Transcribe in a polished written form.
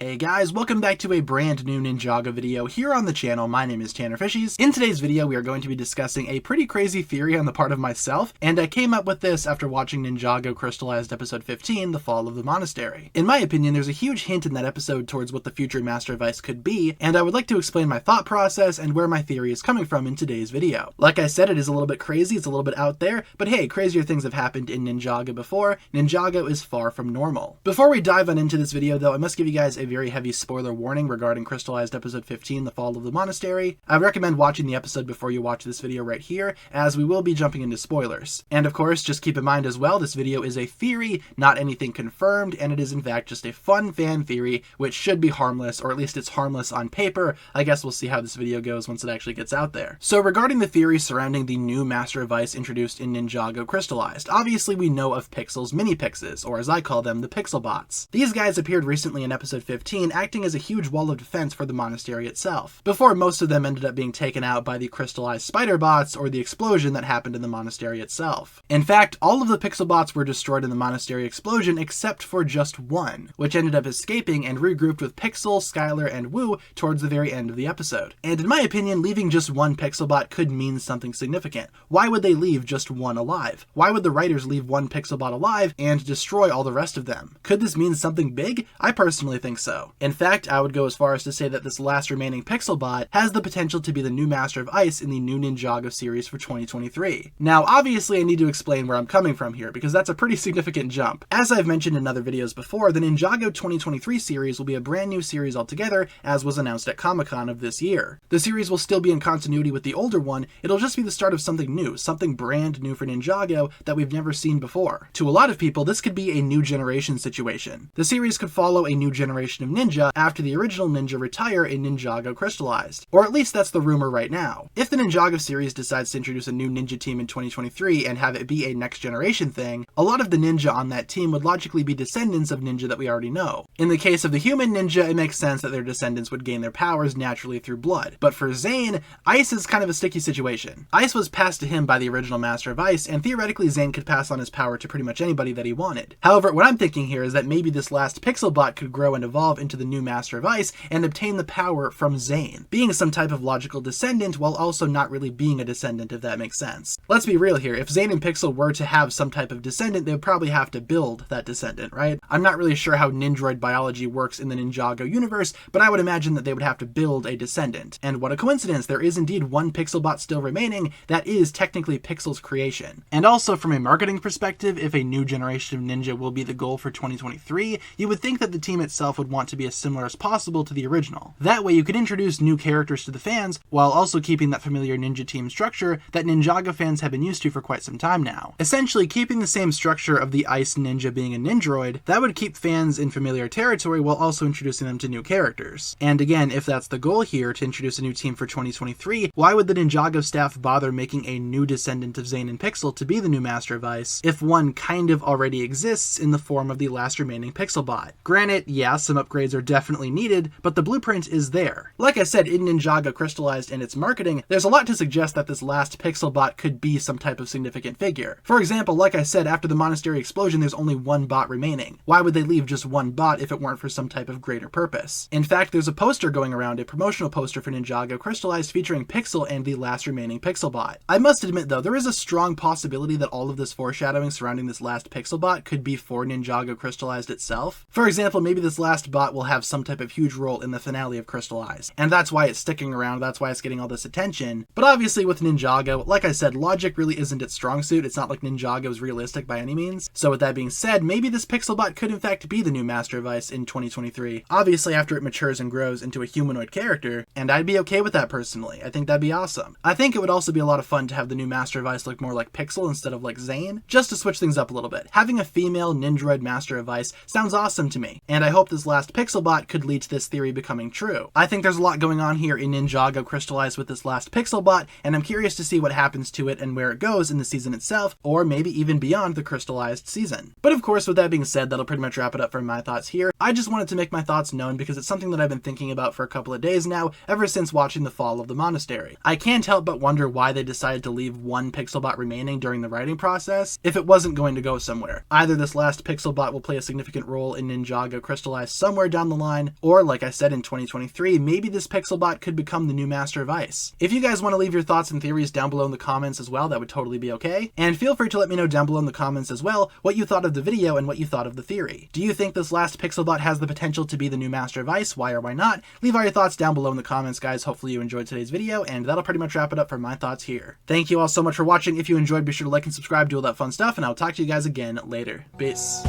Hey guys, welcome back to a brand new Ninjago video here on the channel. My name is TannerFishies. In today's video, we are going to be discussing a pretty crazy theory on the part of myself, and I came up with this after watching Ninjago Crystalized episode 15, The Fall of the Monastery. In my opinion, there's a huge hint in that episode towards what the future Master of Ice could be, and I would like to explain my thought process and where my theory is coming from in today's video. Like I said, it is a little bit crazy, it's a little bit out there, but hey, crazier things have happened in Ninjago before. Ninjago is far from normal. Before we dive on into this video though, I must give you guys a very heavy spoiler warning regarding Crystalized episode 15, The Fall of the Monastery. I recommend watching the episode before you watch this video right here, as we will be jumping into spoilers. And of course, just keep in mind as well, this video is a theory, not anything confirmed, and it is in fact just a fun fan theory, which should be harmless, or at least it's harmless on paper. I guess we'll see how this video goes once it actually gets out there. So regarding the theory surrounding the new Master of Ice introduced in Ninjago Crystalized, obviously we know of Pixel's mini-pixes, or as I call them, the Pixel Bots. These guys appeared recently in episode 15, acting as a huge wall of defense for the monastery itself, before most of them ended up being taken out by the crystallized spider bots or the explosion that happened in the monastery itself. In fact, all of the Pixel Bots were destroyed in the monastery explosion except for just one, which ended up escaping and regrouped with Pixel, Skylar, and Wu towards the very end of the episode. And in my opinion, leaving just one Pixel Bot could mean something significant. Why would they leave just one alive? Why would the writers leave one Pixel Bot alive and destroy all the rest of them? Could this mean something big? I personally think so. In fact, I would go as far as to say that this last remaining Pixel Bot has the potential to be the new Master of Ice in the new Ninjago series for 2023. Now, obviously I need to explain where I'm coming from here, because that's a pretty significant jump. As I've mentioned in other videos before, the Ninjago 2023 series will be a brand new series altogether, as was announced at Comic-Con of this year. The series will still be in continuity with the older one, it'll just be the start of something new, something brand new for Ninjago that we've never seen before. To a lot of people, this could be a new generation situation. The series could follow a new generation of ninja after the original ninja retire in Ninjago Crystalized. Or at least that's the rumor right now. If the Ninjago series decides to introduce a new ninja team in 2023 and have it be a next generation thing, a lot of the ninja on that team would logically be descendants of ninja that we already know. In the case of the human ninja, it makes sense that their descendants would gain their powers naturally through blood. But for Zane, Ice is kind of a sticky situation. Ice was passed to him by the original Master of Ice, and theoretically Zane could pass on his power to pretty much anybody that he wanted. However, what I'm thinking here is that maybe this last Pixel Bot could grow and evolve into the new Master of Ice and obtain the power from Zane, being some type of logical descendant while also not really being a descendant, if that makes sense. Let's be real here, if Zane and Pixel were to have some type of descendant, they would probably have to build that descendant, right? I'm not really sure how Nindroid biology works in the Ninjago universe, but I would imagine that they would have to build a descendant. And what a coincidence, there is indeed one Pixel Bot still remaining that is technically Pixel's creation. And also from a marketing perspective, if a new generation of ninja will be the goal for 2023, you would think that the team itself would want to be as similar as possible to the original. That way you could introduce new characters to the fans while also keeping that familiar ninja team structure that Ninjago fans have been used to for quite some time now. Essentially keeping the same structure of the Ice Ninja being a Nindroid, that would keep fans in familiar territory while also introducing them to new characters. And again, if that's the goal here, to introduce a new team for 2023, why would the Ninjago staff bother making a new descendant of Zane and Pixel to be the new Master of Ice if one kind of already exists in the form of the last remaining Pixel Bot? Granted, yeah, some upgrades are definitely needed, but the blueprint is there. Like I said, in Ninjago Crystalized and its marketing, there's a lot to suggest that this last Pixel Bot could be some type of significant figure. For example, like I said, after the monastery explosion, there's only one bot remaining. Why would they leave just one bot if it weren't for some type of greater purpose? In fact, there's a poster going around, a promotional poster for Ninjago Crystalized featuring Pixel and the last remaining Pixel Bot. I must admit though, there is a strong possibility that all of this foreshadowing surrounding this last Pixel Bot could be for Ninjago Crystalized itself. For example, maybe this last bot will have some type of huge role in the finale of Crystalized, and that's why it's sticking around, that's why it's getting all this attention. But obviously with Ninjago, like I said, logic really isn't its strong suit. It's not like Ninjago is realistic by any means. So with that being said, maybe this Pixel Bot could in fact be the new Master of Ice in 2023. Obviously after it matures and grows into a humanoid character, and I'd be okay with that personally. I think that'd be awesome. I think it would also be a lot of fun to have the new Master of Ice look more like Pixel instead of like Zane, just to switch things up a little bit. Having a female Nindroid Master of Ice sounds awesome to me, and I hope this last Pixel Bot could lead to this theory becoming true. I think there's a lot going on here in Ninjago Crystalized with this last Pixel Bot, and I'm curious to see what happens to it and where it goes in the season itself, or maybe even beyond the Crystalized season. But of course, with that being said, that'll pretty much wrap it up for my thoughts here. I just wanted to make my thoughts known because it's something that I've been thinking about for a couple of days now, ever since watching The Fall of the Monastery. I can't help but wonder why they decided to leave one Pixel Bot remaining during the writing process if it wasn't going to go somewhere. Either this last Pixel Bot will play a significant role in Ninjago Crystalized somewhere somewhere down the line, or like I said in 2023, maybe this Pixelbot could become the new master of ice. If you guys want to leave your thoughts and theories down below in the comments as well, that would totally be okay. And feel free to let me know down below in the comments as well what you thought of the video and what you thought of the theory. Do you think this last Pixelbot has the potential to be the new master of ice? Why or why not? Leave all your thoughts down below in the comments, guys. Hopefully you enjoyed today's video, and that'll pretty much wrap it up for my thoughts here. Thank you all so much for watching. If you enjoyed, be sure to like and subscribe, do all that fun stuff, and I'll talk to you guys again later. Peace.